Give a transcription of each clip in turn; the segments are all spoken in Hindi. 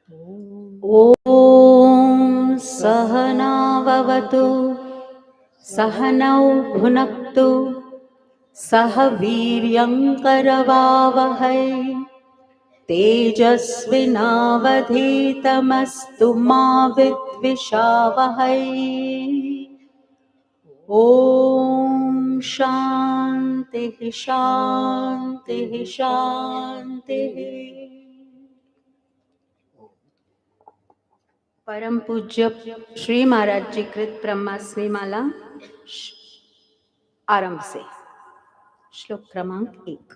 ॐ सहनाववतु सहनौ भुनक्तु सह वीर्यङ्करवावहै तेजस्विनावधीतमस्तु मा विद्विषावहै। ॐ शान्तिः शान्तिः शान्तिः। परम पूज्य श्री महाराज जी कृत ब्रह्मास्मि माला आरंभ से श्लोक क्रमांक 1।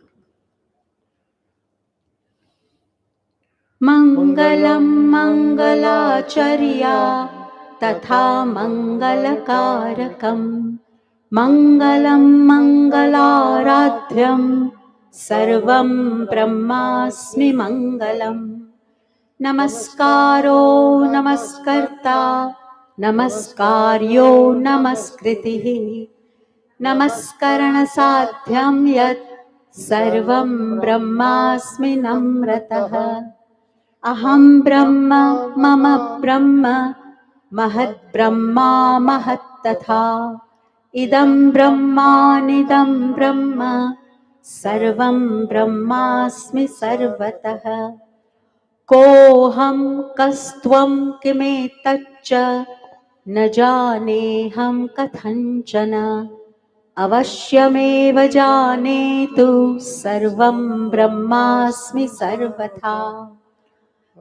मंगलम मंगलाचर्या तथा मंगलकारकम मंगलम मंगलाराध्यम सर्वं ब्रह्मास्मि मंगलम। नमस्कारो नमस्कर्ता नमस्कार्यो नमस्कृतिः नमस्करणसाध्यं यत् सर्वं ब्रह्मास्मि नम्रतः। अहं ब्रह्म मम ब्रह्म महद्ब्रह्मा महत्तथा इदं ब्रह्मानिदं ब्रह्म सर्वं ब्रह्मास्मि सर्वतः। कोऽहं कस्त्वं किमेतच्च न जानेऽहं कथञ्चन अवश्यमेव जानेतु सर्वं ब्रह्मास्मि सर्वथा।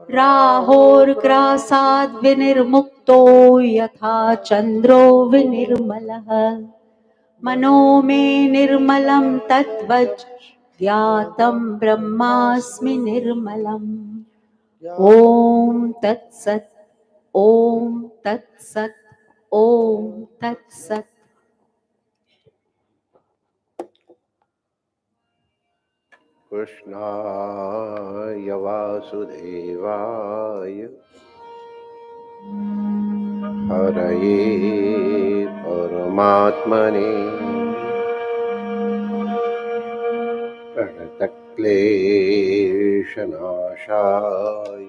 राहोर्ग्रासाद् विनिर्मुक्तो यथा चन्द्रो विनिर्मलः मनो मे निर्मलं तद्वत् ज्ञातं ब्रह्मास्मि निर्मलम्। ओम तत्सत ओम तत्सत ओम तत्सत। कृष्णाय वासुदेवाय हरये परमात्मने प्रणतक्लेशनाशाय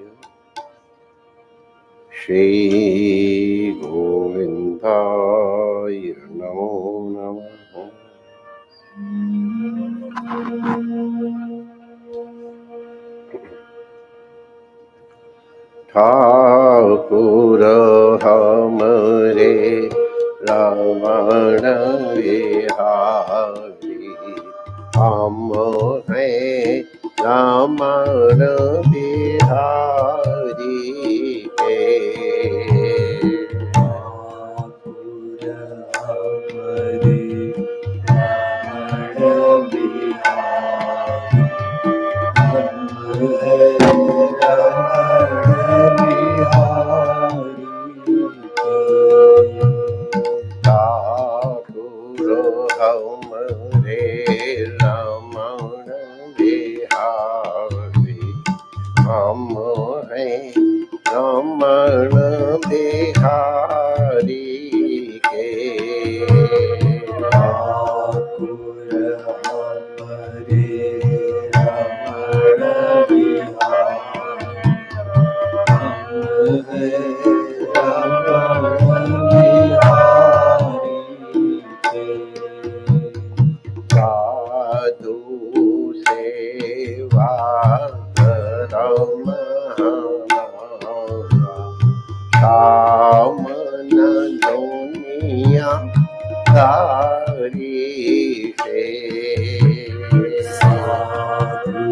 श्रीगोविन्दाय नमो नमः। ठाकुर हमरे रमण बिहारी हम हैं रमण बिहारी के। रमण बिहारी के। साधु सेवा करम काम न दुनिया दारी से। साधु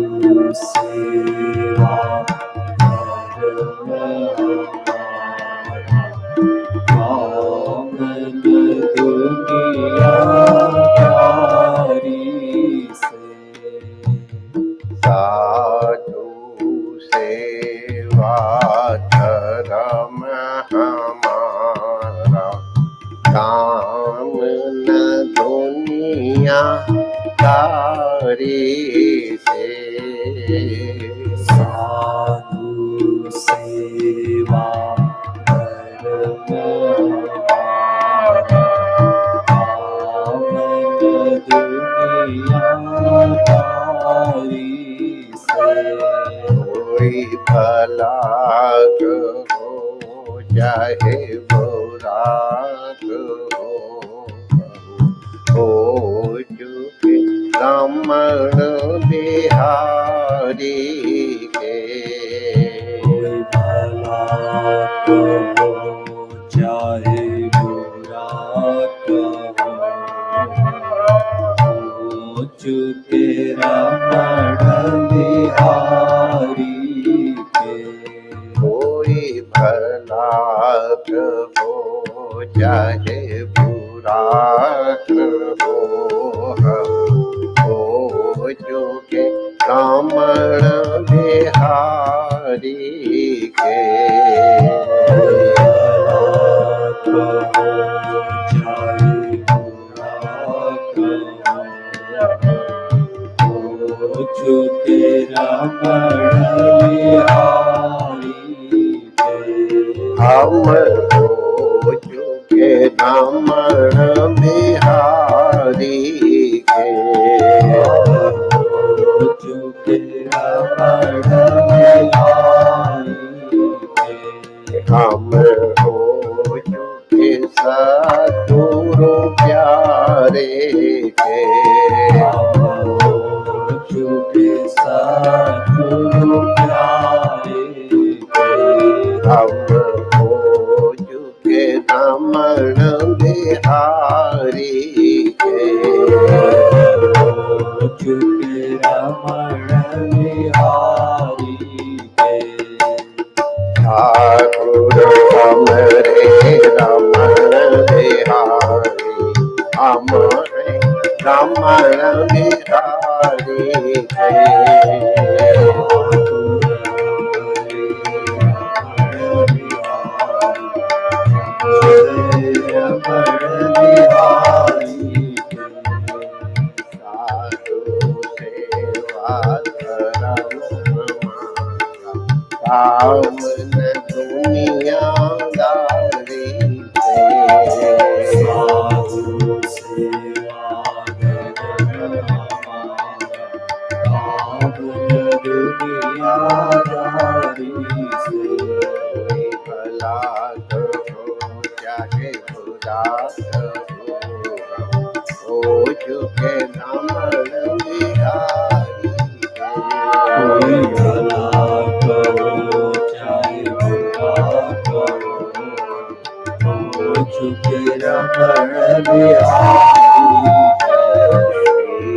सेवा काम न दुनिया दारी से। साधु सेवा धर्म हमारा काम न दुनिया दारी से। साधु सेवा धर्म हमारा काम न दुनिया दारी से। कोई भला राग हो चाहे वो राग हो चुके रमण बिहारी के कोई भला कहो चाहे बुरा कहो, हो चुके रमण बिहारी के। कोई भला हो चाहे बुरा हो चुके रमण बिहारी के चाहे बुरा हो चुके रमण बिहारी के। हम हो चुके रमण बिहारी के हो चुके रमण बिहारी के। हम हो चुके सतगुरु प्यारे के हो चुके सतगुरु प्यारे के। हम हो चुके रमण बिहारी के हो चुके रमण बिहारी के। ठाकुर हमरे रमण बिहारी हमरे रमण बिहारी के कामन दुनियादारी साधु सेवा कामन दुनियादारी से। भला हो चाहे बुरा हो चुके रमण बिहारी कोई भला करो चाहे बुरा करो, हो चुके रमण बिहारी के।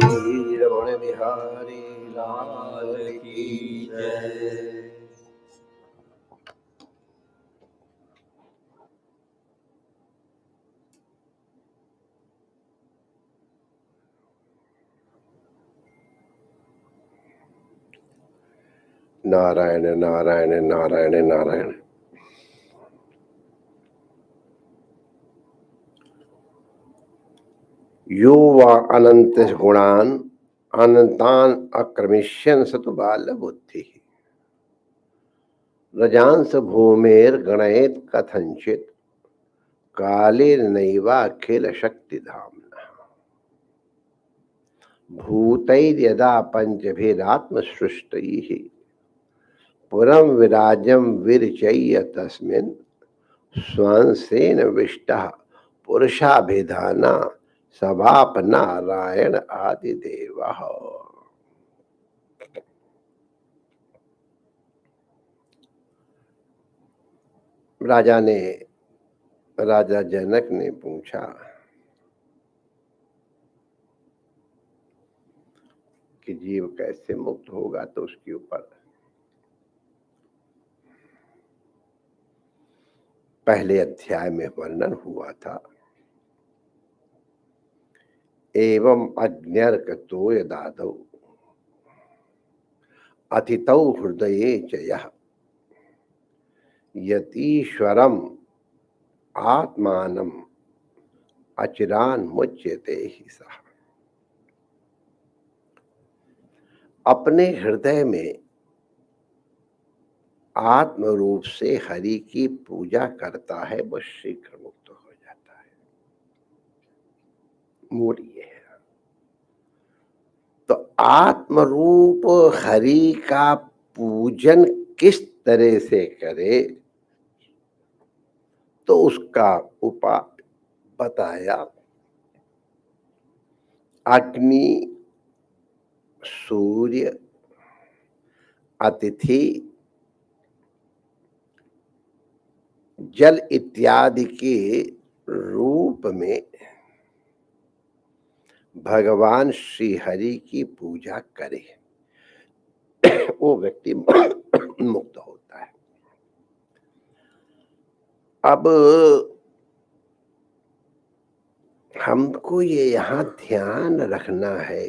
श्री रमण बिहारी लाल की जय। नारायण नारायण नारायण नारायण। यो वा अनंत गुणान अनंतान अक्रमिष्यन् सतु बाल बुद्धि रजांस भूमेर गणयेत कथंचित कालेनैवाखिल शक्ति धाम्ना भूतैर्यदा पंचभेदात्म सृष्टैः पुरं विराजं विरचय्य तस्मिन् स्वांसेन विष्टः पुरुषाभिधाना सवाप नारायण आदिदेवः। राजा जनक ने पूछा कि जीव कैसे मुक्त होगा, तो उसके ऊपर पहले अध्याय में वर्णन हुआ था। एवं अज्ञर्कतो यदादौ अतितौ हृदये च यः यतीश्वरम् आत्मानम् अचिरान् मुच्यते हि सः। अपने हृदय में आत्म रूप से हरि की पूजा करता है, वो शीघ्र मुक्त हो जाता है। मूल ये है। तो आत्म रूप हरि का पूजन किस तरह से करे तो उसका उपाय बताया। अग्नि, सूर्य, अतिथि, जल इत्यादि के रूप में भगवान श्री हरि की पूजा करे, वो व्यक्ति मुक्त होता है। अब हमको ये यहाँ ध्यान रखना है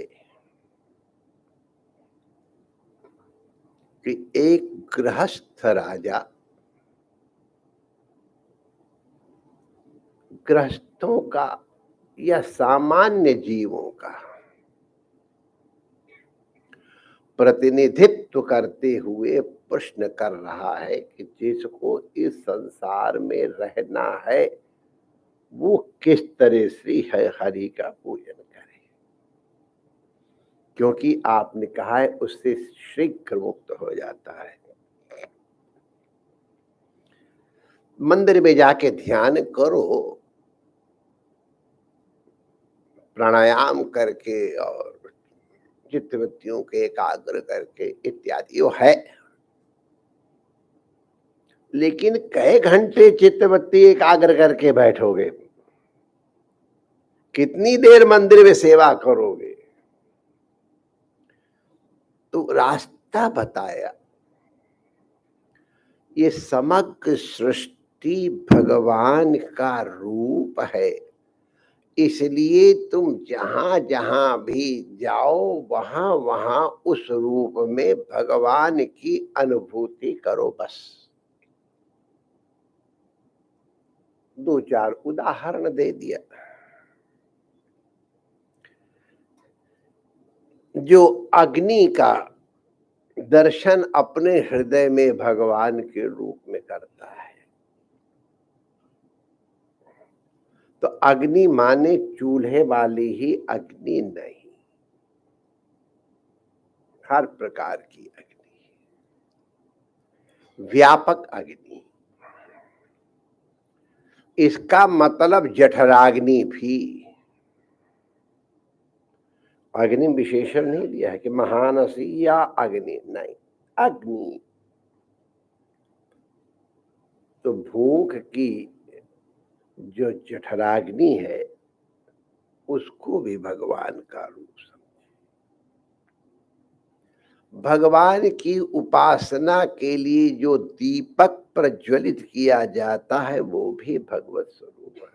कि एक गृहस्थ राजा गृहस्थों का या सामान्य जीवों का प्रतिनिधित्व करते हुए प्रश्न कर रहा है कि जिसको इस संसार में रहना है वो किस तरह श्री हरि का पूजन करे, क्योंकि आपने कहा है उससे शीघ्र मुक्त हो जाता है। मंदिर में जाके ध्यान करो, प्राणायाम करके और चित्तवृत्तियों के एकाग्र करके इत्यादि वो है, लेकिन कई घंटे चित्तवृत्ति एकाग्र करके बैठोगे, कितनी देर मंदिर में सेवा करोगे? तो रास्ता बताया। ये समग्र सृष्टि भगवान का रूप है, इसलिए तुम जहां जहां भी जाओ वहां वहां उस रूप में भगवान की अनुभूति करो। बस दो चार उदाहरण दे दिया। जो अग्नि का दर्शन अपने हृदय में भगवान के रूप में करता है, तो अग्नि माने चूल्हे वाली ही अग्नि नहीं, हर प्रकार की अग्नि, व्यापक अग्नि। इसका मतलब जठराग्नि भी, अग्नि विशेषण नहीं दिया है कि महानसी या अग्नि, नहीं, अग्नि। तो भूख की जो जठराग्नि है उसको भी भगवान का रूप समझे। भगवान की उपासना के लिए जो दीपक प्रज्वलित किया जाता है वो भी भगवत स्वरूप है।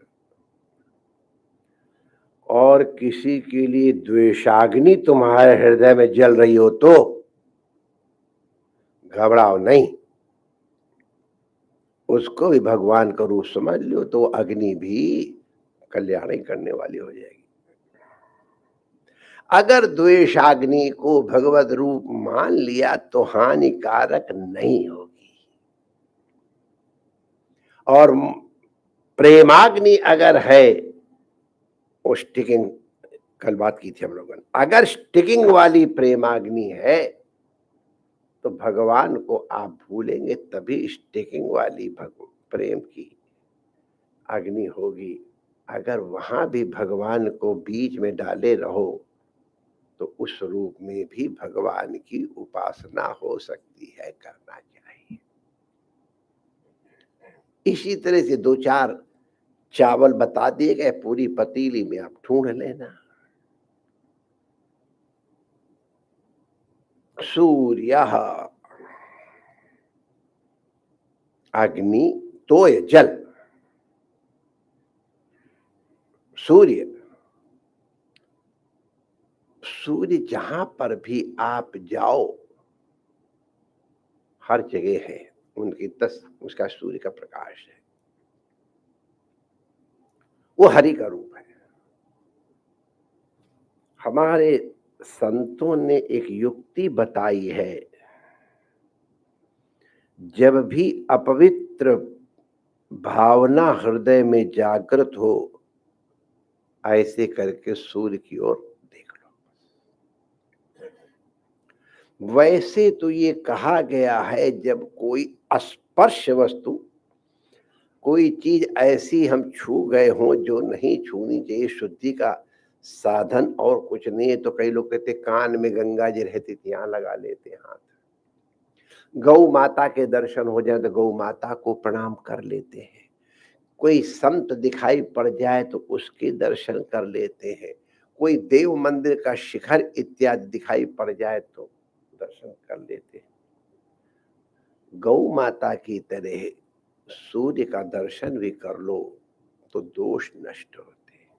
और किसी के लिए द्वेषाग्नि तुम्हारे हृदय में जल रही हो तो घबराओ नहीं, उसको भी भगवान का रूप समझ लो तो अग्नि भी कल्याण करने वाली हो जाएगी। अगर द्वेषाग्नि को भगवत रूप मान लिया तो हानिकारक नहीं होगी, और प्रेमाग्नि अगर है, वो स्टिकिंग, कल बात की थी हम लोगों ने, अगर स्टिकिंग वाली प्रेमाग्नि है तो भगवान को आप भूलेंगे तभी स्टिकिंग वाली प्रेम की अग्नि होगी। अगर वहां भी भगवान को बीच में डाले रहो तो उस रूप में भी भगवान की उपासना हो सकती है, करना चाहिए। इसी तरह से दो चार चावल बता दिए गए, पूरी पतीली में आप ढूंढ लेना। सूर्य, अग्नि, तोय जल, सूर्य। सूर्य जहां पर भी आप जाओ हर जगह है, उनकी उसका सूर्य का प्रकाश है, वो हरि का रूप है। हमारे संतों ने एक युक्ति बताई है, जब भी अपवित्र भावना हृदय में जागृत हो, ऐसे करके सूर्य की ओर देख लो। वैसे तो ये कहा गया है जब कोई स्पर्श वस्तु, कोई चीज ऐसी हम छू गए हों जो नहीं छूनी चाहिए, शुद्धि का साधन और कुछ नहीं है, तो कई लोग कहते कान में गंगा जी रहती थी यहां लगा लेते हाथ, गौ माता के दर्शन हो जाए तो गौ माता को प्रणाम कर लेते हैं, कोई संत दिखाई पड़ जाए तो उसके दर्शन कर लेते हैं, कोई देव मंदिर का शिखर इत्यादि दिखाई पड़ जाए तो दर्शन कर लेते हैं। गौ माता की तरह सूर्य का दर्शन भी कर लो तो दोष नष्ट होते हैं,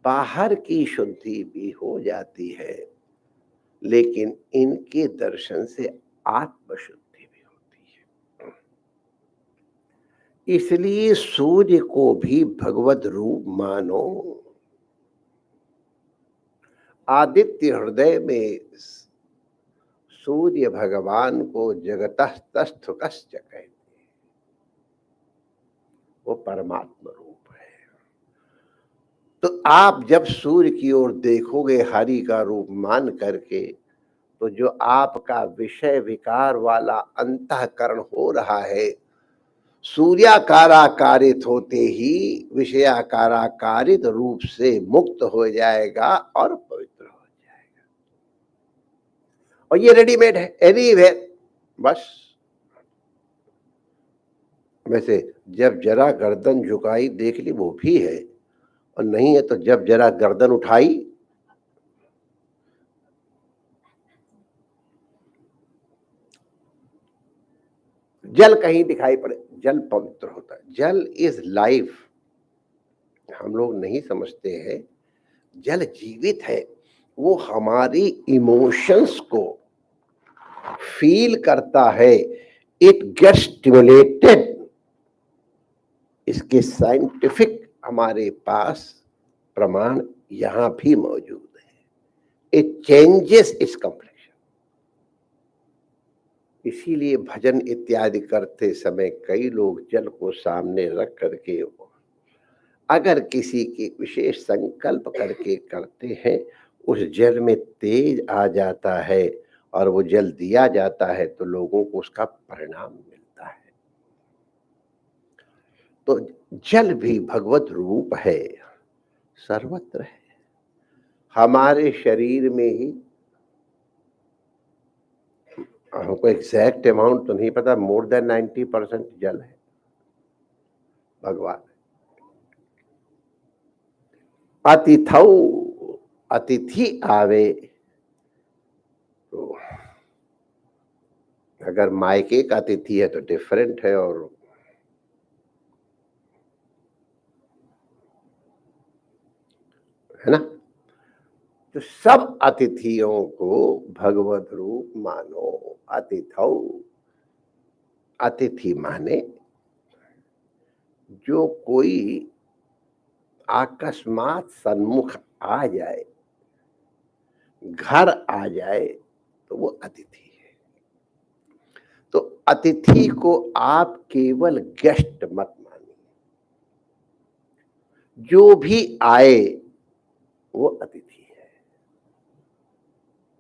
बाहर की शुद्धि भी हो जाती है, लेकिन इनके दर्शन से आत्मशुद्धि भी होती है। इसलिए सूर्य को भी भगवत रूप मानो। आदित्य हृदय में सूर्य भगवान को जगतः तस्थुकश्च कहते हैं, वो परमात्मा रूप है। तो आप जब सूर्य की ओर देखोगे हरि का रूप मान करके, तो जो आपका विषय विकार वाला अंतःकरण हो रहा है, सूर्याकाराकारित होते ही विषयाकाराकारित रूप से मुक्त हो जाएगा और पवित्र हो जाएगा। और ये रेडीमेड है, एनीवेयर, बस। वैसे जब जरा गर्दन झुकाई देख ली वो भी है, और नहीं है तो जब जरा गर्दन उठाई जल कहीं दिखाई पड़े, जल पवित्र होता है। जल इज लाइफ, हम लोग नहीं समझते हैं, जल जीवित है, वो हमारी इमोशंस को फील करता है, इट गेट्स स्टिमुलेटेड। इसके साइंटिफिक हमारे पास प्रमाण यहां भी मौजूद है। It changes it's complexion. इसीलिए भजन इत्यादि करते समय कई लोग जल को सामने रख करके, अगर किसी के विशेष संकल्प करके करते हैं, उस जल में तेज आ जाता है और वो जल दिया जाता है तो लोगों को उसका परिणाम मिलता है। तो जल भी भगवत रूप है, सर्वत्र है। हमारे शरीर में ही, हमको एग्जैक्ट अमाउंट तो नहीं पता, मोर देन 90% जल है। भगवान अतिथौ, अतिथि आवे, तो अगर मायके का अतिथि है तो डिफरेंट है, और है ना, तो सब अतिथियों को भगवत रूप मानो। अतिथौ, अतिथि माने जो कोई अकस्मात सन्मुख आ जाए, घर आ जाए, तो वो अतिथि है। तो अतिथि को आप केवल गेस्ट मत मानिए, जो भी आए वो अतिथि है।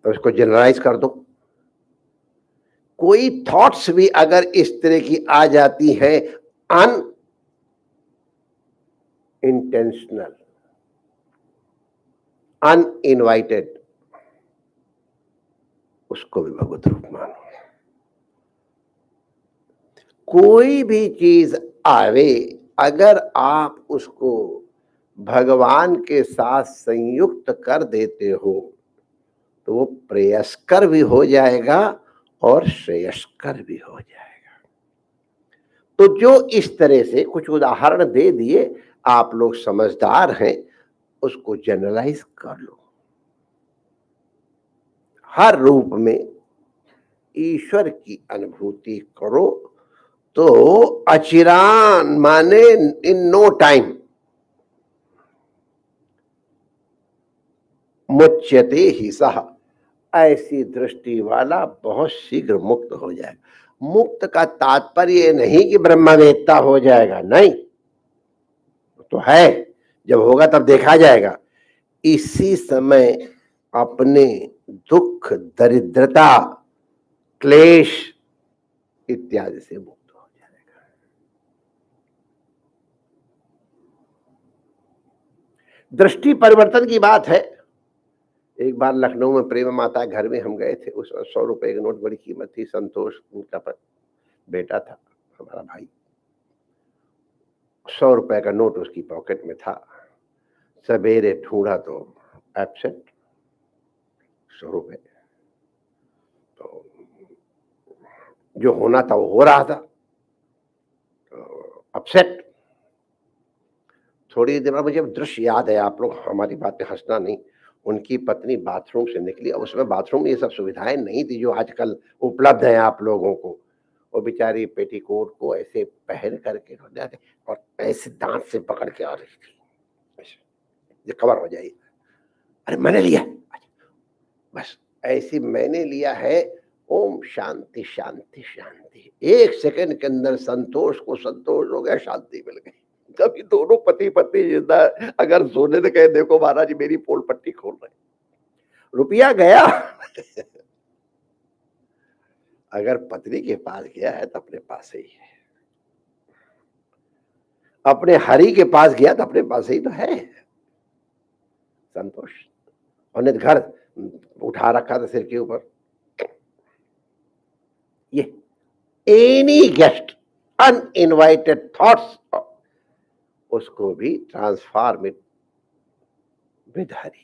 तो इसको जनरलाइज कर दो। कोई थॉट्स भी अगर इस तरह की आ जाती है अनइंटेंशनल, अनइनवाइटेड, उसको भी भगवत रूप मानो। कोई भी चीज आवे, अगर आप उसको भगवान के साथ संयुक्त कर देते हो तो वो प्रेयस्कर भी हो जाएगा और श्रेयस्कर भी हो जाएगा। तो जो इस तरह से कुछ उदाहरण दे दिए, आप लोग समझदार हैं, उसको जनरलाइज कर लो। हर रूप में ईश्वर की अनुभूति करो तो अचिरान माने इन नो टाइम मुच्यते ही सह, ऐसी दृष्टि वाला बहुत शीघ्र मुक्त हो जाएगा। मुक्त का तात्पर्य नहीं कि ब्रह्मवेत्ता हो जाएगा, नहीं, तो है, जब होगा तब देखा जाएगा। इसी समय अपने दुख, दरिद्रता, क्लेश इत्यादि से मुक्त हो जाएगा। दृष्टि परिवर्तन की बात है। एक बार लखनऊ में प्रेम माता घर में हम गए थे। उस 100 रुपए की नोट बड़ी कीमत थी। संतोष उनका बेटा था, हमारा भाई। 100 रुपए का नोट उसकी पॉकेट में था। सवेरे ढूंढा तो एब्सेंट 100 रुपए। तो जो होना था वो हो रहा था, अपसेट। थोड़ी देर बाद मुझे दृश्य याद है, आप लोग हमारी बात पे हंसना नहीं। उनकी पत्नी बाथरूम से निकली और उसमें बाथरूम में ये सब सुविधाएं नहीं थी जो आजकल उपलब्ध है आप लोगों को। वो बेचारी पेटीकोट को ऐसे पहन करके और ऐसे दांत से पकड़ के आ रही थी, ये कवर हो जाइए। अरे मैंने लिया, बस ऐसी मैंने लिया है। ओम शांति शांति शांति। 1 सेकंड के अंदर संतोष को संतोष हो गया, शांति मिल गई। कभी दोनों पति पत्नी जिंदा अगर सोने तो कहे देखो महाराज मेरी पोल पट्टी खोल रहे, रुपया गया। अगर पत्नी के पास गया है तो अपने पास ही है, अपने हरि के पास गया तो अपने पास ही तो है संतोष। और घर उठा रखा था सिर के ऊपर। ये एनी गेस्ट अनइनवाइटेड थॉट्स, उसको भी ट्रांसफॉर्म विद हरि।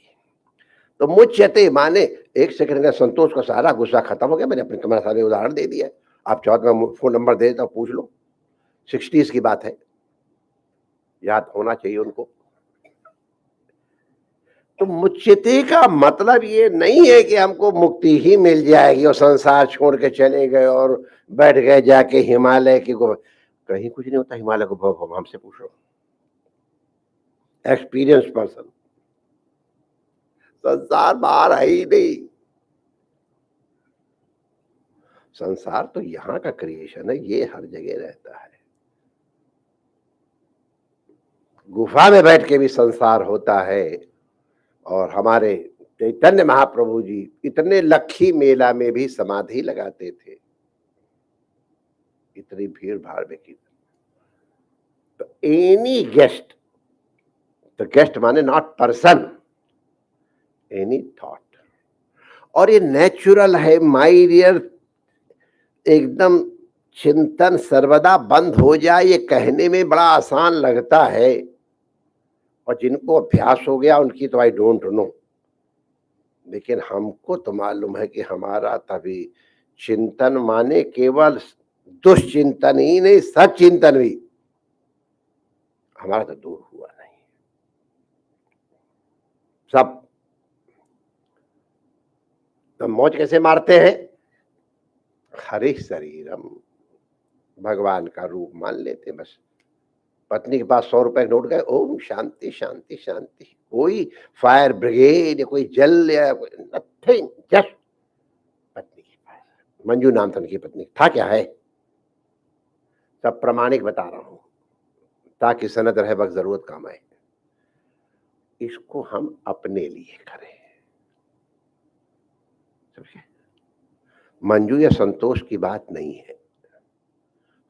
तो मुच्यते माने 1 सेकंड का संतोष का सारा गुस्सा खत्म हो गया। मैंने अपने तुम्हारे सामने उदाहरण दे दिया। आप चाहो तो मैं फोन नंबर दे देता हूं, पूछ लो। 60s की बात है, याद होना चाहिए उनको। तो मुच्यते का मतलब ये नहीं है कि हमको मुक्ति ही मिल जाएगी और संसार छोड़ के चले गए और बैठ गए जाके हिमालय की कहीं कुछ नहीं होता। हिमालय को हमसे पूछो, एक्सपीरियंस पर्सन। संसार बाहर है ही नहीं, संसार तो यहां का क्रिएशन है, ये हर जगह रहता है। गुफा में बैठ के भी संसार होता है। और हमारे चैतन्य महाप्रभु जी इतने लखी मेला में भी समाधि लगाते थे, इतनी भीड़ भाड़ में की। तो एनी गेस्ट, तो गेस्ट माने नॉट पर्सन, एनी थॉट। और ये नेचुरल है माय डियर। एकदम चिंतन सर्वदा बंद हो जाए, ये कहने में बड़ा आसान लगता है, और जिनको अभ्यास हो गया उनकी तो आई डोंट नो। लेकिन हमको तो मालूम है कि हमारा तभी चिंतन माने केवल दुष्चिंतन ही नहीं, सचिंतन भी हमारा तो दूर हुआ नहीं। सब तो मौज कैसे मारते हैं? हरि शरीरम, भगवान का रूप मान लेते। बस पत्नी के पास 100 रुपए नोट गए, ओम शांति शांति शांति। कोई फायर ब्रिगेड या कोई जल या नथिंग, जस्ट पत्नी के पास। मंजू नाम था उनकी पत्नी, था क्या है, सब प्रमाणिक बता रहा हूं ताकि सनद रहे वक्त जरूरत काम आए। इसको हम अपने लिए करें। मंजू या संतोष की बात नहीं है,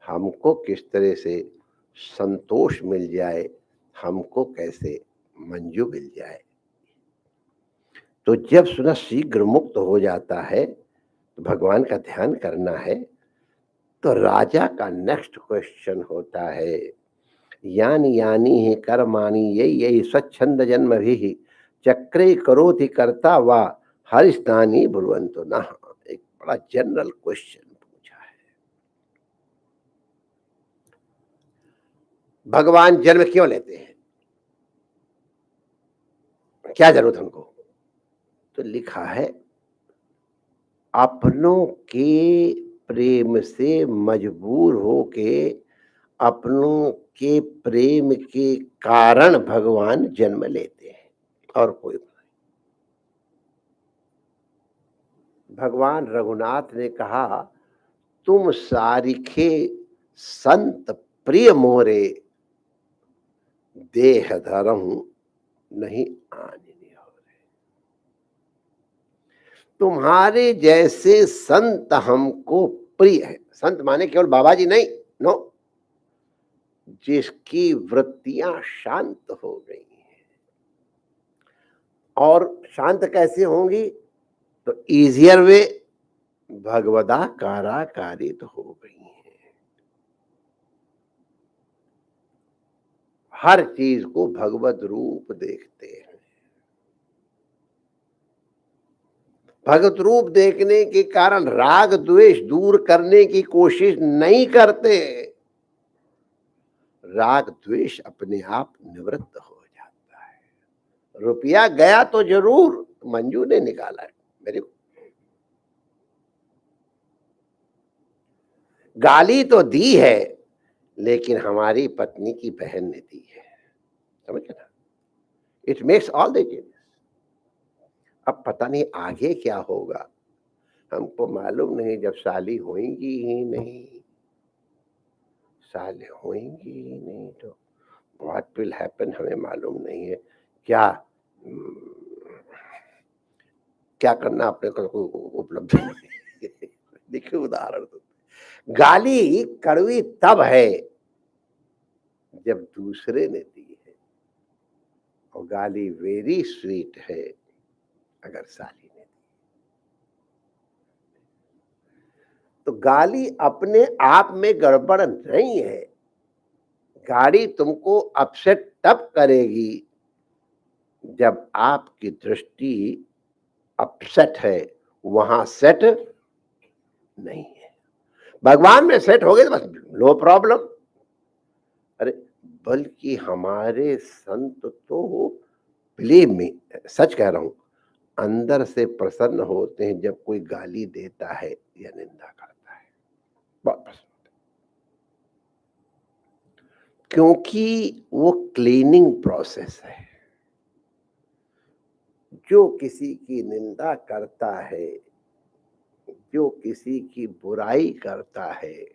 हमको किस तरह से संतोष मिल जाए, हमको कैसे मंजू मिल जाए। तो जब सुना शीघ्र मुक्त हो जाता है तो भगवान का ध्यान करना है। तो राजा का नेक्स्ट क्वेश्चन होता है, यानी यानी ही कर्माणि यही स्वच्छंद जन्म भी चक्रे करोति कर्ता वा हरिस्थानी भुवंतो न। एक बड़ा जनरल क्वेश्चन पूछा है। भगवान जन्म क्यों लेते हैं, क्या जरूरत है उनको? तो लिखा है, अपनों के प्रेम से मजबूर होके, अपनों के प्रेम के कारण भगवान जन्म लेते हैं, और कोई नहीं। भगवान रघुनाथ ने कहा, तुम सारिखे संत प्रिय मोरे, देह धरहूं नहीं आने हो रहे। तुम्हारे जैसे संत हमको प्रिय है। संत माने केवल बाबा जी नहीं, नो, जिसकी वृत्तियां शांत हो गई हैं। और शांत कैसे होंगी? तो इजियर वे, भगवदाकारा कारित हो गई हैं। हर चीज को भगवत रूप देखते हैं। भगवत रूप देखने के कारण राग द्वेष दूर करने की कोशिश नहीं करते। राग द्वेष अपने आप निवृत्त हो जाता है। रुपया गया तो जरूर, मंजू ने निकाला है मेरे को। गाली तो दी है, लेकिन हमारी पत्नी की बहन ने दी है। समझ गए ना? It makes all the changes. अब पता नहीं आगे क्या होगा, हमको मालूम नहीं। जब शादी होएंगी ही नहीं, शादी होएंगी ही नहीं तो व्हाट विल हैपन हमें मालूम नहीं है। क्या क्या करना अपने को उपलब्ध नहीं। देखिए उदाहरण तो, गाली कड़वी तब है जब दूसरे ने दी है, और गाली वेरी स्वीट है अगर साली ने दी। तो गाली अपने आप में गड़बड़ नहीं है। गाड़ी तुमको अपसेट तब करेगी जब आपकी दृष्टि अपसेट है, वहां सेट नहीं है। भगवान में सेट हो गए तो बस नो प्रॉब्लम। अरे बल्कि हमारे संत तो, बिलीव मी, सच कह रहा हूं, अंदर से प्रसन्न होते हैं जब कोई गाली देता है या निंदा करता है। बहुत प्रसन्न, क्योंकि वो क्लीनिंग प्रोसेस है। जो किसी की निंदा करता है, जो किसी की बुराई करता है,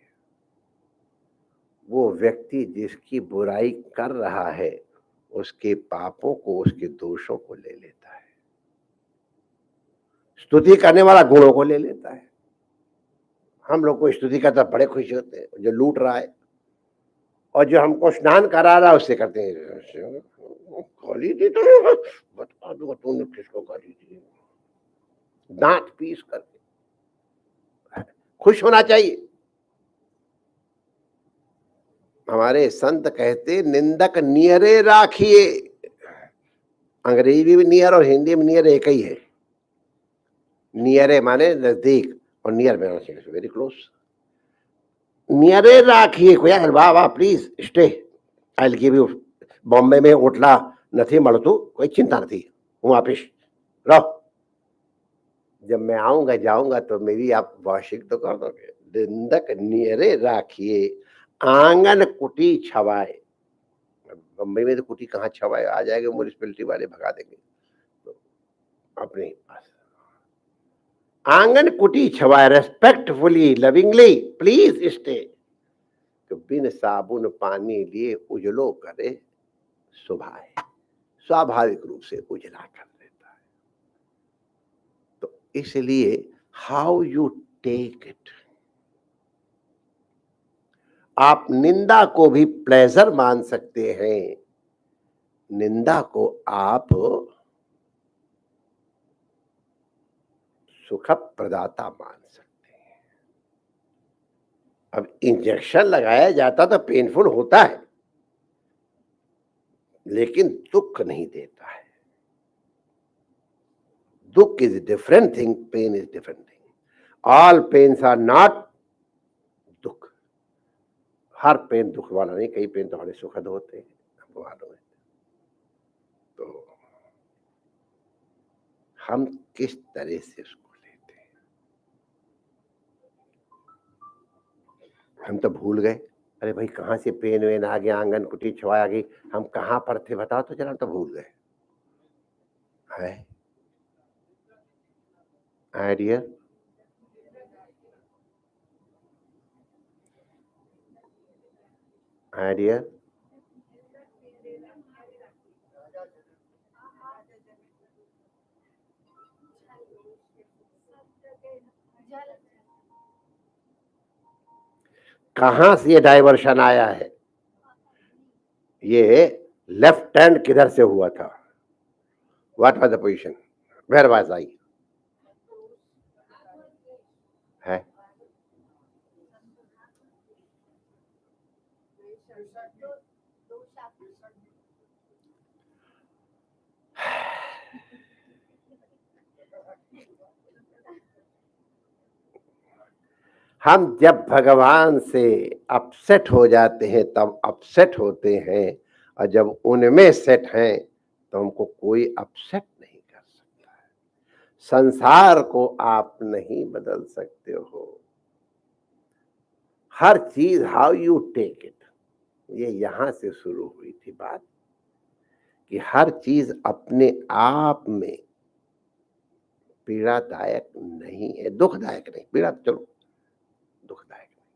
वो व्यक्ति जिसकी बुराई कर रहा है उसके पापों को, उसके दोषों को ले लेता है। स्तुति करने वाला गुणों को ले लेता है। हम लोग को स्तुति करता बड़े खुश होते हैं, जो लूट रहा है और जो हमको स्नान करा रहा है उससे करते हैं गाली दी तो बता दो तूने किसको गाली दी। दांत पीस करके खुश होना चाहिए। हमारे संत कहते निंदक नियरे राखिए। अंग्रेजी में नियर और हिंदी में नियर एक ही है। नियरे माने नजदीक और नियर में वेरी क्लोज। नियरे राखिए कोई यार, वाह वाह, please stay, I will give you. Bombay में ओटला નથી મળતું, कोई चिंता नहीं, હું આપીશ, रहो। जब मैं आऊंगा जाऊंगा तो मेरी आप वॉशिंग तो कर दोगे। निंदक नियरे राखिए, आंगन कुटी छवाए। बम्बई में तो कुटी कहाँ छवाए, आ जाएंगे म्यूनिसिपैलिटी वाले भगा देंगे। तो अपने पास आंगन कुटी छवाए, रेस्पेक्टफुली लविंगली प्लीज स्टे। तो बिन साबुन पानी लिए उजलो करे सुभाए, स्वाभाविक रूप से उजला कर देता है। तो इसलिए हाउ यू टेक इट। आप निंदा को भी प्लेजर मान सकते हैं, निंदा को आप सुख प्रदाता मान सकते हैं। अब इंजेक्शन लगाया जाता तो पेनफुल होता है, लेकिन दुख नहीं देता है। दुख is different thing, pain is different thing. All pains are not दुख। हर पेन दुख वाला नहीं, कई पेन तो बड़े सुखद होते हैं, हमको मालूम है। तो हम किस तरह से उसको लेते हैं, हम तो भूल गए। अरे भाई कहाँ से पेन वेन आ गया, आंगन कुटी छुआ आ गई, हम कहाँ पर थे बताओ तो जरा, हम तो भूल गए है। आइडिया आइडिया कहां से ये डाइवर्शन आया है? ये लेफ्ट हैंड किधर से हुआ था? What was the position? Where was I? है हम जब भगवान से अपसेट हो जाते हैं तब अपसेट होते हैं, और जब उनमें सेट हैं तो हमको कोई अपसेट नहीं कर सकता है। संसार को आप नहीं बदल सकते हो। हर चीज हाउ यू टेक इट, ये यहां से शुरू हुई थी बात कि हर चीज अपने आप में पीड़ादायक नहीं है, दुखदायक नहीं, पीड़ा तो चलो दुखदायक नहीं।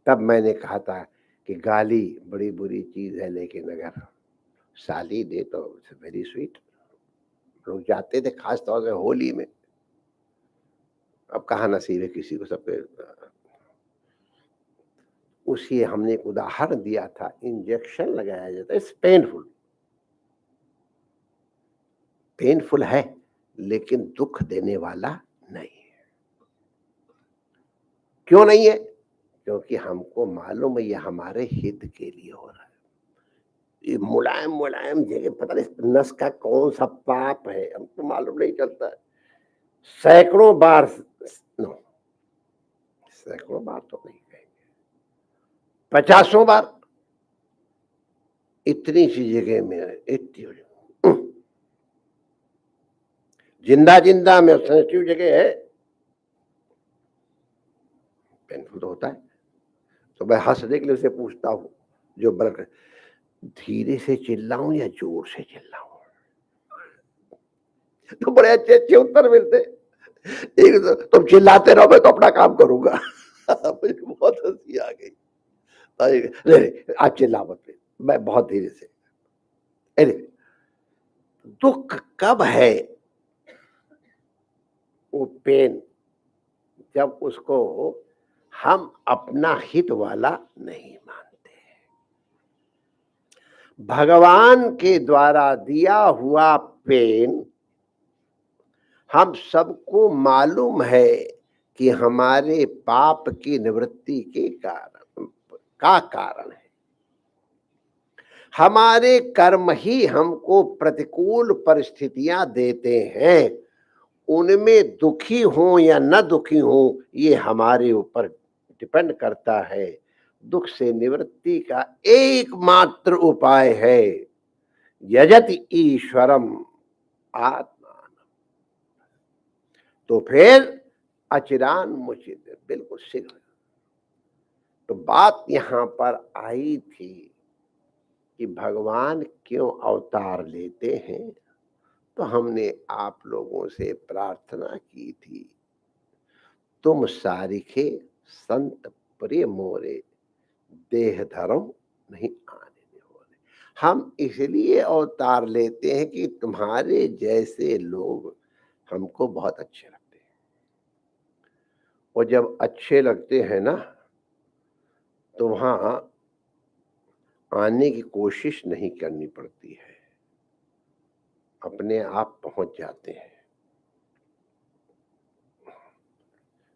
तब मैंने कहा था कि गाली बड़ी बुरी चीज है, लेकिन अगर साली दे तो वेरी स्वीट। लोग जाते थे खास तौर से होली में, अब कहाँ नसीब है किसी को, सबके। उसी हमने एक उदाहरण दिया था, इंजेक्शन लगाया जाता है, इट्स पेनफुल, पेनफुल है लेकिन दुख देने वाला नहीं है। क्यों नहीं है? क्योंकि हमको मालूम है ये हमारे हित के लिए हो रहा है। ये मुलायम मुलायम जगह, पता नहीं नस का कौन सा पाप है, हमको मालूम नहीं चलता है। सैकड़ों बार, नो, सैकड़ों बार तो नहीं कहेंगे, 50 बार इतनी सी जगह में, इतनी जिंदा जिंदा में सेंसिटिव जगह है, पेनफुल तो होता है। तो मैं हंस देख ले उसे पूछता हूँ जो ब्लड, धीरे से चिल्लाऊं या जोर से चिल्लाऊं? तो बड़े अच्छे अच्छे उत्तर मिलते। एक तो, तुम चिल्लाते रहो, मैं तो अपना काम करूंगा। मुझे बहुत हंसी आ गई। नहीं, आप चिल्ला मत, मैं बहुत धीरे से। अरे दुख कब है? वो पेन जब उसको हम अपना हित वाला नहीं मानते। भगवान के द्वारा दिया हुआ पेन हम सबको मालूम है कि हमारे पाप की निवृत्ति के कारण है। हमारे कर्म ही हमको प्रतिकूल परिस्थितियां देते हैं, उनमें दुखी हो या न दुखी हो ये हमारे ऊपर डिपेंड करता है। दुख से निवृत्ति का एकमात्र उपाय है यजति ईश्वरम आत्मान। तो फिर अचिरान मुचित, बिल्कुल शीघ्र। तो बात यहां पर आई थी कि भगवान क्यों अवतार लेते हैं। तो हमने आप लोगों से प्रार्थना की थी, तुम सारिखे संत प्रिय मोरे, देह धर्म नहीं आने हो। हम इसलिए अवतार लेते हैं कि तुम्हारे जैसे लोग हमको बहुत अच्छे लगते हैं, और जब अच्छे लगते हैं ना तो वहां आने की कोशिश नहीं करनी पड़ती है, अपने आप पहुंच जाते हैं।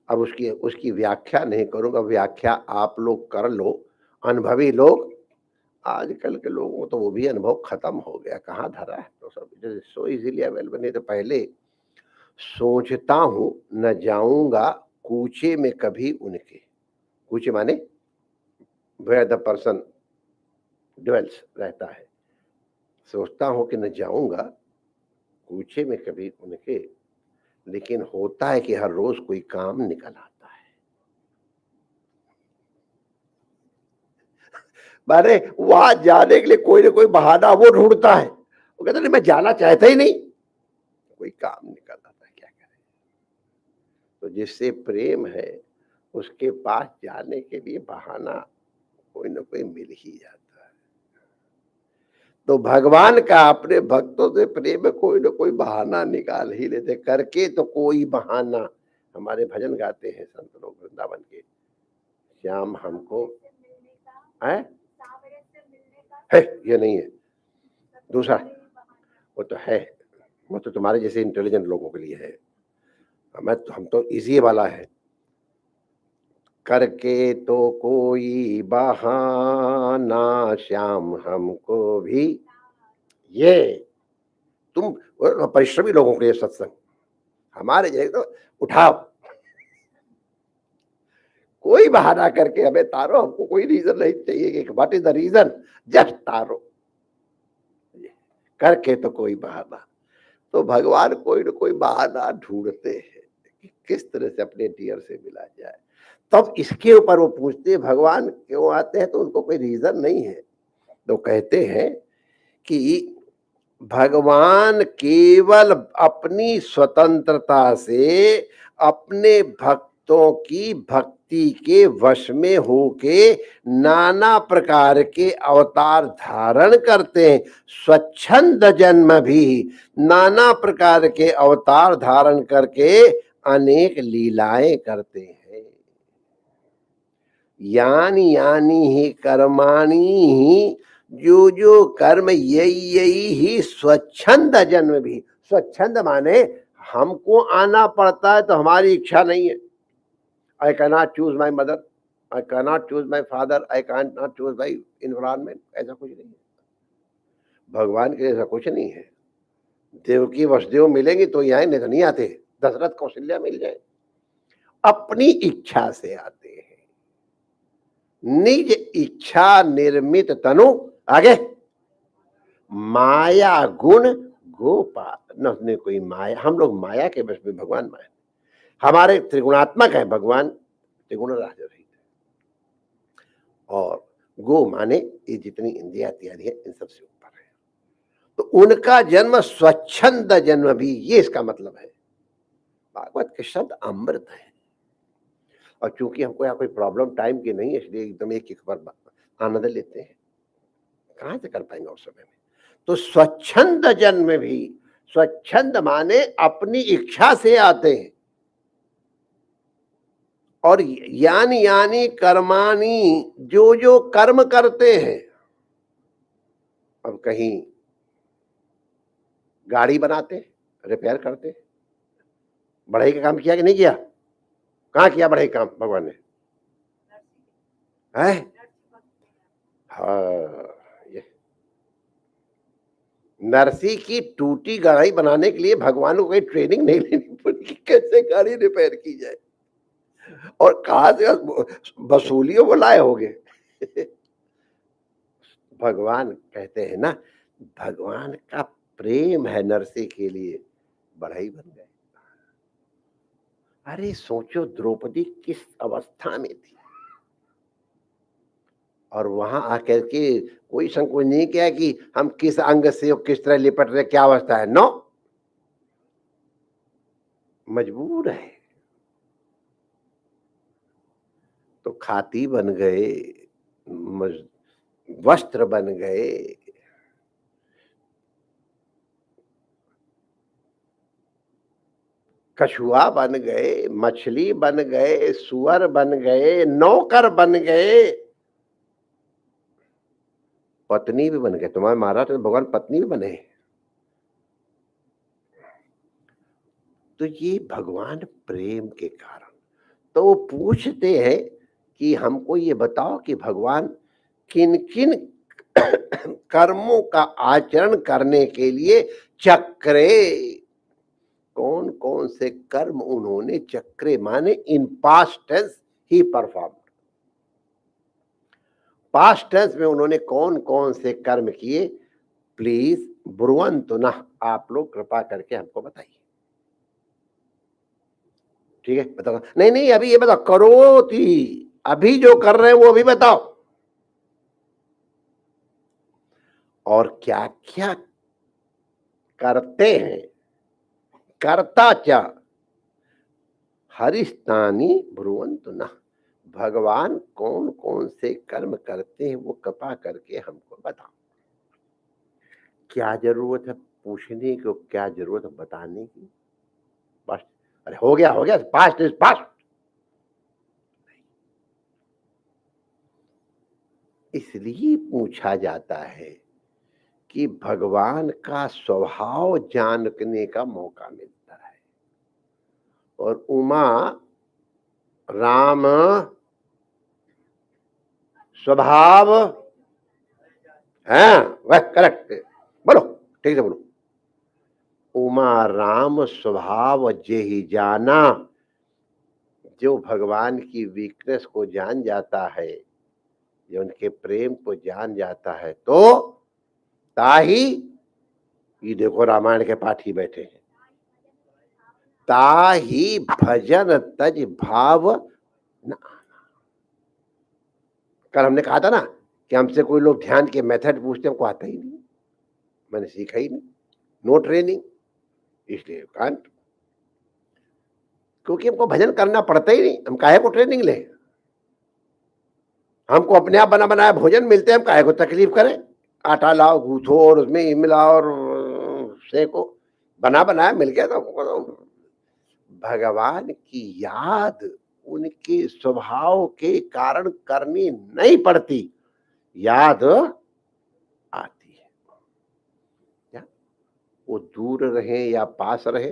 अब उसकी व्याख्या नहीं करूंगा, व्याख्या आप लोग कर लो, अनुभवी लोग। आजकल के लोगों को तो वो भी अनुभव खत्म हो गया, कहाँ धरा है, तो सब सो इजीली अवेलेबल। नहीं तो पहले सोचता हूं न जाऊंगा कूचे में कभी उनके, कूचे माने वेयर द पर्सन ड्वेल्स, रहता है। सोचता हूं कि न जाऊंगा कूचे में कभी उनके, लेकिन होता है कि हर रोज कोई काम निकल आता है। मारे वहां जाने के लिए कोई ना कोई बहाना वो ढूंढता है, वो कहता नहीं मैं जाना चाहता ही नहीं, कोई काम निकल आता है, क्या करें। तो जिससे प्रेम है उसके पास जाने के लिए बहाना कोई ना कोई मिल ही जाता है। तो भगवान का अपने भक्तों से प्रेम में कोई ना कोई बहाना निकाल ही लेते, करके तो कोई बहाना हमारे भजन गाते हैं संत लोग वृंदावन के, श्याम हमको है, ये नहीं है, दूसरा वो तो है, वो तो तुम्हारे जैसे इंटेलिजेंट लोगों के लिए है। हम तो इजी वाला है, करके तो कोई बहाना श्याम हमको भी, ये तुम परिश्रमी लोगों के लिए सत्संग, हमारे जैसे तो उठाओ, कोई बहाना करके हमें तारो, हमको कोई रीजन नहीं चाहिए कि what is the reason, just तारो, करके तो कोई बहाना। तो भगवान कोई ना कोई बहाना ढूंढते हैं कि किस तरह से अपने डियर से मिला जाए। तब इसके ऊपर वो पूछते भगवान क्यों आते हैं, तो उनको कोई रीजन नहीं है। तो कहते हैं कि भगवान केवल अपनी स्वतंत्रता से अपने भक्तों की भक्ति के वश में होके नाना प्रकार के अवतार धारण करते हैं। स्वच्छंद जन्म भी नाना प्रकार के अवतार धारण करके अनेक लीलाएं करते हैं। यानी यानी ही कर्माणी ही, जो जो कर्म यही ही स्वच्छंद जन्म भी। स्वच्छंद माने हमको आना पड़ता है तो हमारी इच्छा नहीं है। I can not choose my mother, I can not choose my father, I can not choose my environment, ऐसा कुछ नहीं है। भगवान के ऐसा कुछ नहीं है। देवकी वसुदेव मिलेंगे तो यहाँ, नहीं तो नहीं आते। दशरथ कौशल्या मिल जाए, अपनी इच्छा से आते हैं। निज इच्छा निर्मित तनु, आगे माया गुण गोपाल, न कोई माया, हम लोग माया के बस में, भगवान माया, हमारे त्रिगुणात्मक है भगवान, त्रिगुण राज रहित है। और गो माने ये जितनी इंद्रिया इत्यादि है इन सबसे ऊपर है। तो उनका जन्म स्वच्छंद जन्म भी, ये इसका मतलब है। भागवत के शब्द अमृत है। और चूंकि हमको यहाँ कोई प्रॉब्लम टाइम की नहीं है, इसलिए एकदम एक बार आनंद लेते हैं, कहां से कर पाएंगे उस समय में। तो स्वच्छंद जन्म भी, स्वच्छंद माने अपनी इच्छा से आते हैं। और यानी यानी कर्माणी, जो जो कर्म करते हैं। अब कहीं गाड़ी बनाते, रिपेयर करते, बढ़ाई का काम किया कि नहीं किया? कहाँ किया बढ़ाई काम भगवान ने? है हाँ, ये नरसी की टूटी गाड़ी बनाने के लिए भगवान को कोई ट्रेनिंग नहीं लेनी पड़ी कि कैसे गाड़ी रिपेयर की जाए, और कहा से वसूलियों वो लाए होंगे। भगवान कहते हैं ना, भगवान का प्रेम है नरसी के लिए, बढ़ई बन गए। अरे सोचो द्रौपदी किस अवस्था में थी, और वहां आकर के कोई संकोच नहीं किया कि हम किस अंग से और किस तरह लिपट रहे, क्या अवस्था है। नो, मजबूर है। तो खाती बन गए, वस्त्र बन गए, कछुआ बन गए, मछली बन गए, सुअर बन गए, नौकर बन गए, पत्नी भी बन गए। तुम्हारे महाराज तो भगवान पत्नी भी बने। तो ये भगवान प्रेम के कारण। तो वो पूछते हैं कि हमको ये बताओ कि भगवान किन किन कर्मों का आचरण करने के लिए चक्रे, कौन कौन से कर्म उन्होंने, चक्रे माने इन पास्ट टेंस ही परफॉर्म, पास्ट टेंस में उन्होंने कौन कौन से कर्म किए। प्लीज ब्रुवंतु न, आप लोग कृपा करके हमको बताइए। ठीक है, बताओ। नहीं नहीं, अभी ये बताओ, करोति, अभी जो कर रहे हैं वो अभी बताओ। और क्या क्या करते हैं, करता क्या, हरिस्तानी ब्रुवंतु न, भगवान कौन कौन से कर्म करते हैं वो कृपा करके हमको बताओ। क्या जरूरत है पूछने की, क्या जरूरत है बताने की, बस अरे हो गया, पास्ट इज पास्ट। इसलिए पूछा जाता है कि भगवान का स्वभाव जानने का मौका मिलता है। और उमा राम स्वभाव, हाँ वह करेक्ट, बोलो ठीक से बोलो। उमा राम स्वभाव जे ही जाना, जो भगवान की वीकनेस को जान जाता है, जो उनके प्रेम को जान जाता है, तो ताही, ये देखो रामायण के पाठी बैठे हैं, ताही भजन तज भाव न। कल हमने कहा था ना कि हमसे कोई लोग ध्यान के मेथड पूछते, हमको आता ही नहीं, मैंने सीखा ही नहीं, नो ट्रेनिंग, इसलिए कांट, क्योंकि हमको भजन करना पड़ता ही नहीं, हम काहे को ट्रेनिंग लें। हमको अपने आप बना बनाया भोजन मिलते हैं, हम काहे को तकलीफ करें। आटा लाओ, गूथो और उसमें ये मिलाओ और सेको, बना बनाया मिल गया तो भगवान की याद उनके स्वभाव के कारण करनी नहीं पड़ती, याद आती है। क्या वो दूर रहे या पास रहे?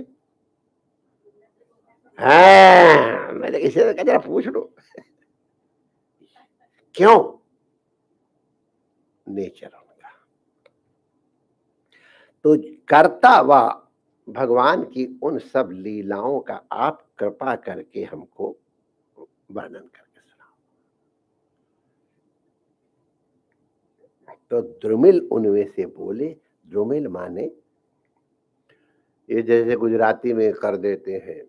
हाँ, मैंने किसी से कहा जरा पूछ लो क्यों, नेचर उनका। तो करता व भगवान की उन सब लीलाओं का आप कृपा करके हमको वर्णन करके सुनाओ। तो द्रुमिल उनमें से बोले, द्रुमिल माने ये जैसे गुजराती में कर देते हैं,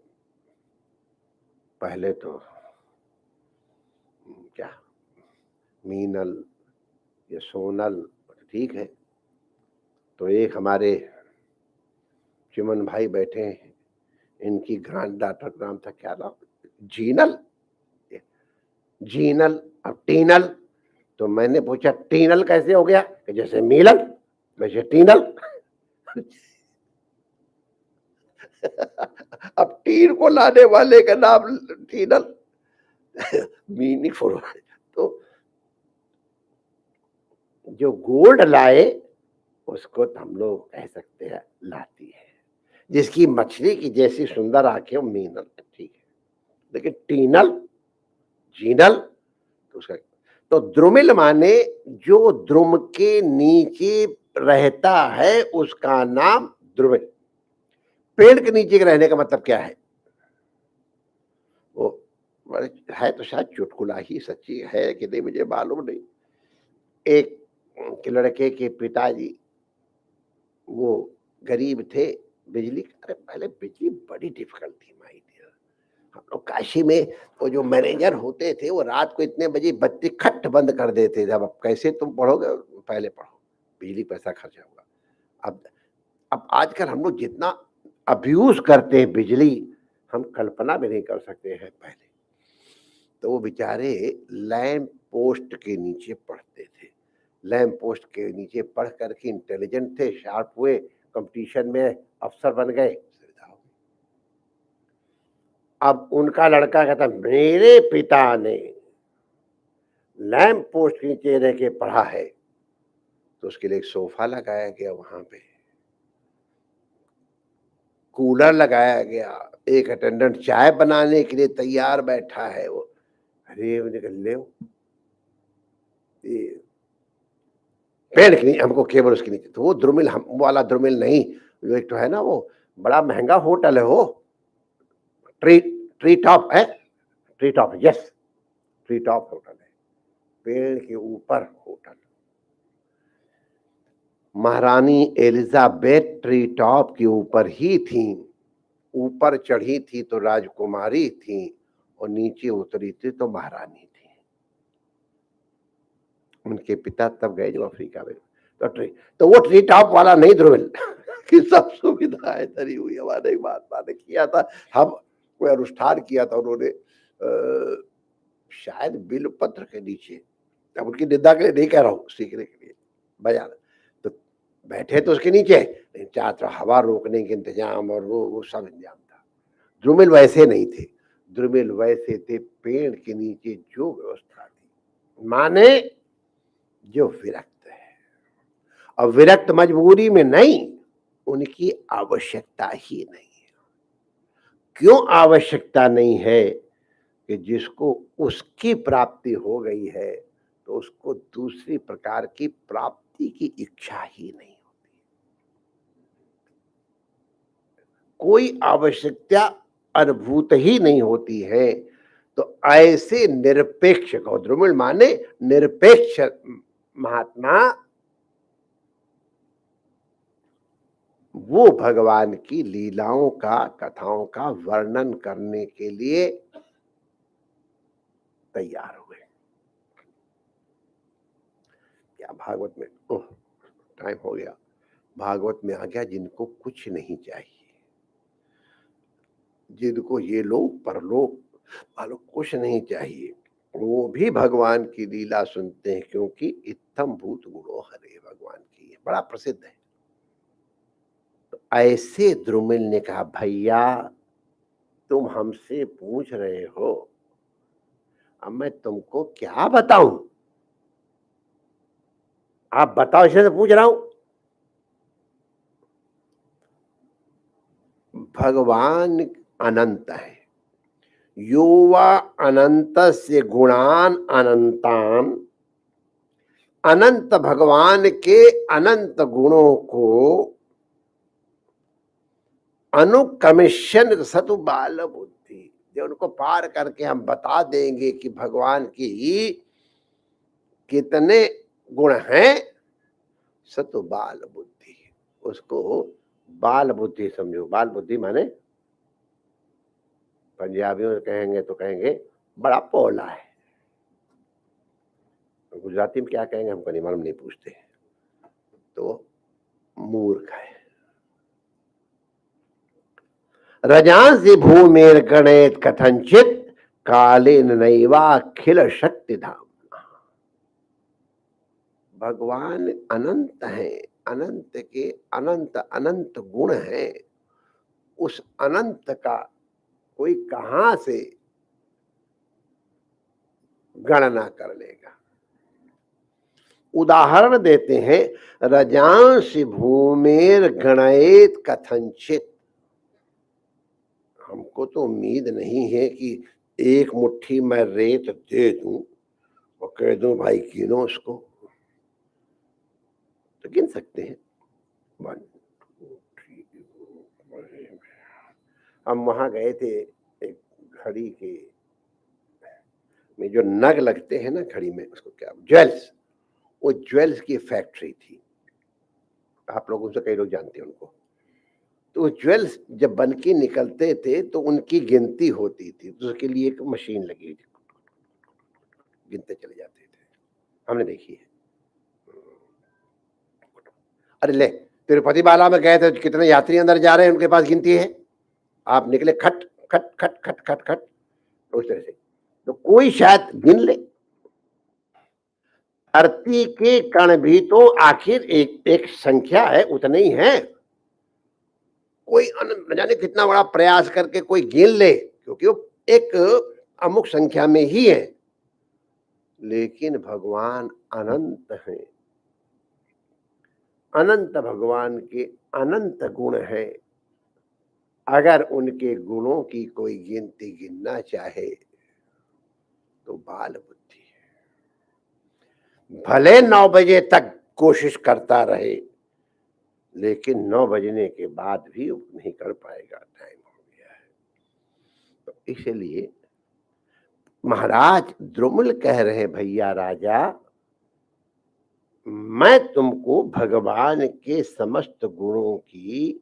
पहले तो क्या मीनल या सोनल, ठीक है। तो एक हमारे चिमन भाई बैठे हैं, इनकी ग्रैंड डॉटर का नाम था, क्या नाम, जीनल, जीनल अब टीनल। तो मैंने पूछा टीनल कैसे हो गया, कि जैसे मीनल वैसे टीनल। अब टीन को लाने वाले का नाम टीनल, मीनिंग फॉर। तो जो गोल्ड लाए उसको तो हम लोग कह सकते हैं लाती है, जिसकी मछली की जैसी सुंदर आंखें, मीनल, ठीक है। लेकिन टीनल, जीनल तो उसका, तो द्रुमिल माने जो द्रुम के नीचे रहता है उसका नाम द्रुमिल। पेड़ के नीचे के रहने का मतलब क्या है? वो है तो शायद चुटकुला ही, सच्ची है कि नहीं मुझे मालूम नहीं। एक के लड़के के पिताजी वो गरीब थे, बिजली, अरे पहले बिजली बड़ी डिफिकल्ट थी माई डियर। हम लोग काशी में वो जो मैनेजर होते थे वो रात को इतने बजे बत्ती खट बंद कर देते थे। अब कैसे तुम पढ़ोगे, पहले पढ़ो, बिजली पैसा खर्चा होगा। अब आजकल हम लोग जितना अब्यूज करते हैं बिजली, हम कल्पना भी नहीं कर सकते हैं पहले। तो वो बेचारे लैंप पोस्ट के नीचे पढ़ते थे, लैंप पोस्ट के नीचे पढ़ करके इंटेलिजेंट थे, शार्प हुए, कंपटीशन में अफसर बन गए, सुविधा हो गई। अब उनका लड़का कहता मेरे पिता ने लैंप पोस्ट के नीचे रह के पढ़ा है, तो उसके लिए एक सोफा लगाया गया, वहां पे कूलर लगाया गया, एक अटेंडेंट चाय बनाने के लिए तैयार बैठा है। वो अरे निकल ले, पेड़ के नीचे हमको केवल उसके नीचे, तो वो द्रुमिल, हम वाला द्रुमिल नहीं, जो एक तो है ना वो बड़ा महंगा होटल है, वो ट्री टॉप है, tree top, yes tree top hotel है, पेड़ के ऊपर होटल। महारानी एलिजाबेथ ट्री टॉप के ऊपर ही थी, ऊपर चढ़ी थी तो राजकुमारी थी और नीचे उतरी थी तो महारानी थी। उनके पिता तब गए जब अफ्रीका में, तो वो ट्री टॉप वाला नहीं द्रुमिल कि सब सुविधाएं धरी हुई। हमारे महात्मा ने किया था, हम कोई अनुष्ठान किया था, उन्होंने शायद बिलपत्र के नीचे, अब उनकी निंदा के लिए नहीं कह रहा हूँ, सीखने के लिए बजाना, तो बैठे तो उसके नीचे, चारों तरफ हवा रोकने के इंतजाम और वो सब इंतजाम था। द्रुमिल वैसे नहीं थे, द्रुमिल वैसे थे पेड़ के नीचे जो व्यवस्था थी, माने जो विरक्त है, और विरक्त मजबूरी में नहीं, उनकी आवश्यकता ही नहीं है। क्यों आवश्यकता नहीं है? कि जिसको उसकी प्राप्ति हो गई है तो उसको दूसरी प्रकार की प्राप्ति की इच्छा ही नहीं होती। कोई आवश्यकता अनुभूत ही नहीं होती है। तो ऐसे निरपेक्ष को द्रुमिल माने निरपेक्ष महात्मा वो भगवान की लीलाओं का, कथाओं का वर्णन करने के लिए तैयार हुए। क्या भागवत में, ओह टाइम हो गया, भागवत में आ गया जिनको कुछ नहीं चाहिए, जिनको ये लोग परलोक वालों कुछ नहीं चाहिए, वो भी भगवान की लीला सुनते हैं, क्योंकि इत्थम भूत गुणो हरे भगवान की बड़ा प्रसिद्ध है। तो ऐसे द्रुमिल ने कहा, भैया तुम हमसे पूछ रहे हो, अब मैं तुमको क्या बताऊं? आप बताओ, इसे पूछ रहा हूं। भगवान अनंत है, योवा अनंतस्य गुणान अनंतान, अनंत भगवान के अनंत गुणों को अनुकमिशन सतु बाल बुद्धि, जो उनको पार करके हम बता देंगे कि भगवान की कितने गुण हैं, सतु बाल बुद्धि, उसको बाल बुद्धि समझो। बाल बुद्धि माने पंजाबियों में कहेंगे तो कहेंगे बड़ा पोला है, गुजराती में क्या कहेंगे हमको नहीं मालूम, नहीं पूछते, तो मूर्ख है। रजांसि भूमिर गणेत कथंचित कालेन नैवाखिल शक्ति धाम। भगवान अनंत है, अनंत के अनंत अनंत गुण हैं, उस अनंत का कोई कहां से गणना कर लेगा। उदाहरण देते हैं, रजांसि भूमिर गणेत कथंचित, हमको तो उम्मीद नहीं है कि एक मुट्ठी मैं रेत दे दूं और कह दूं भाई गिनो उसको, तो गिन सकते हैं 1 2 3 4। हम वहां गए थे, एक घड़ी के में जो नग लगते हैं ना घड़ी में, उसको क्या, ज्वेल्स, वो ज्वेल्स की फैक्ट्री थी, आप लोगों से कई लोग जानते हैं उनको। तो ज्वेल्स जब बन के निकलते थे तो उनकी गिनती होती थी, तो उसके लिए एक मशीन लगी थी, गिनते चले जाते थे, हमने देखी है। अरे ले, तिरुपति बाला में गए थे, कितने यात्री अंदर जा रहे हैं, उनके पास गिनती है, आप निकले खट खट खट खट खट खट, उस तरह से, तो कोई शायद गिन ले। धरती के कण भी तो आखिर एक एक संख्या है, उतने ही है, कोई न जाने कितना बड़ा प्रयास करके कोई गिन ले, क्योंकि वो एक अमुक संख्या में ही है। लेकिन भगवान अनंत है, अनंत भगवान के अनंत गुण है, अगर उनके गुणों की कोई गिनती गिनना चाहे तो बाल बुद्धि है। भले 9 बजे तक कोशिश करता रहे, लेकिन 9 बजने के बाद भी नहीं कर पाएगा, टाइम हो गया है। तो इसलिए महाराज द्रुमिल कह रहे, भैया राजा, मैं तुमको भगवान के समस्त गुणों की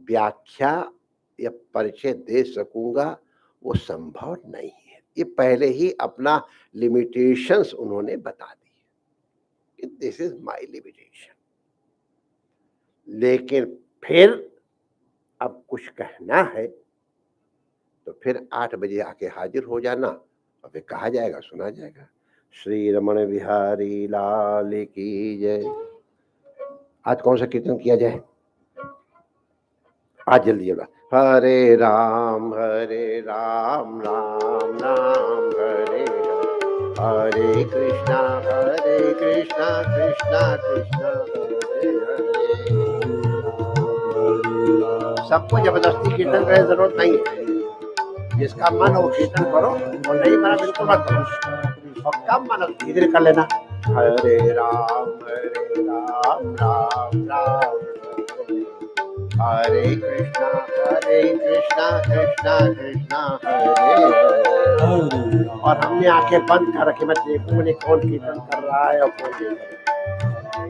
व्याख्या या परिचय दे सकूंगा, वो संभव नहीं है। ये पहले ही अपना लिमिटेशंस उन्होंने बता दी, दिस इज माय लिमिटेशन। लेकिन फिर अब कुछ कहना है तो फिर 8 बजे आके हाजिर हो जाना, और फिर कहा जाएगा, सुना जाएगा। श्री रमण बिहारी लाल की जय। आज कौन सा कीर्तन किया जाए? आज जल्दी जल्दी हरे राम राम राम हरे हरे कृष्णा कृष्णा कृष्णा हरे हरे। सबको जबरदस्ती कीर्तन करने की जरूरत नहीं है, जिसका मन हो वो कीर्तन करो, और नहीं मना बिल्कुल मत करो, और कम मन धीरे कर लेना। हरे राम राम राम हरे कृष्णा कृष्णा कृष्णा हरे हरे। और हमने आंखें बंद कर रखी, मैं देखूंगी कौन कीर्तन कर रहा है और कौन नहीं कर रहा है।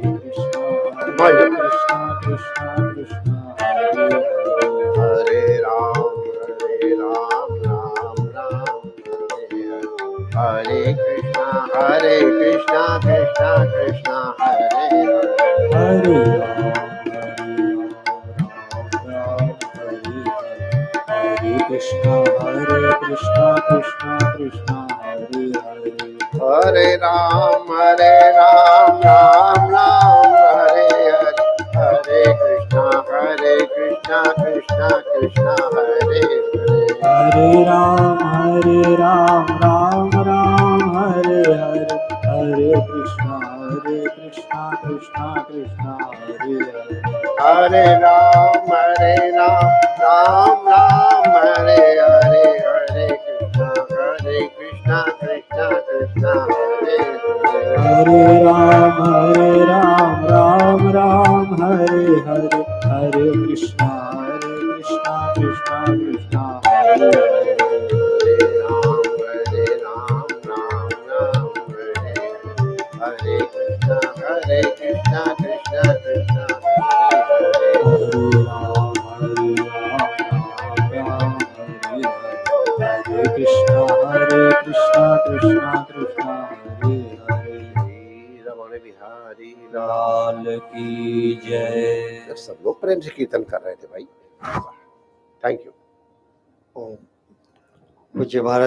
कृष्णा कृष्णा कृष्णा हरे राम राम हरे कृष्णा कृष्णा हरे हरे। हरे कृष्णा कृष्णा कृष्णा हरे हरे। हरे राम राम हरे हरे। हरे कृष्णा कृष्णा हरे हरे। हरे राम राम हरे हरे। हरे कृष्णा कृष्णा कृष्णा हरे हरे। हरे राम राम हरे हरे। हरे कृष्णा कृष्णा हरे हरे। हरे राम राम हरे हरे। हरे कृष्णा कृष्णा कृष्णा हरे हरे। हरे राम राम हरे हरे कृष्णा कृष्णा हरे हरे। हरे राम हरे हरे कृष्णा कृष्णा हरे हरे। रमण बिहारी लाल की जय। सब लोग प्रेम से कीर्तन कर रहे थे भाई। Thank you. पूज्य महाराज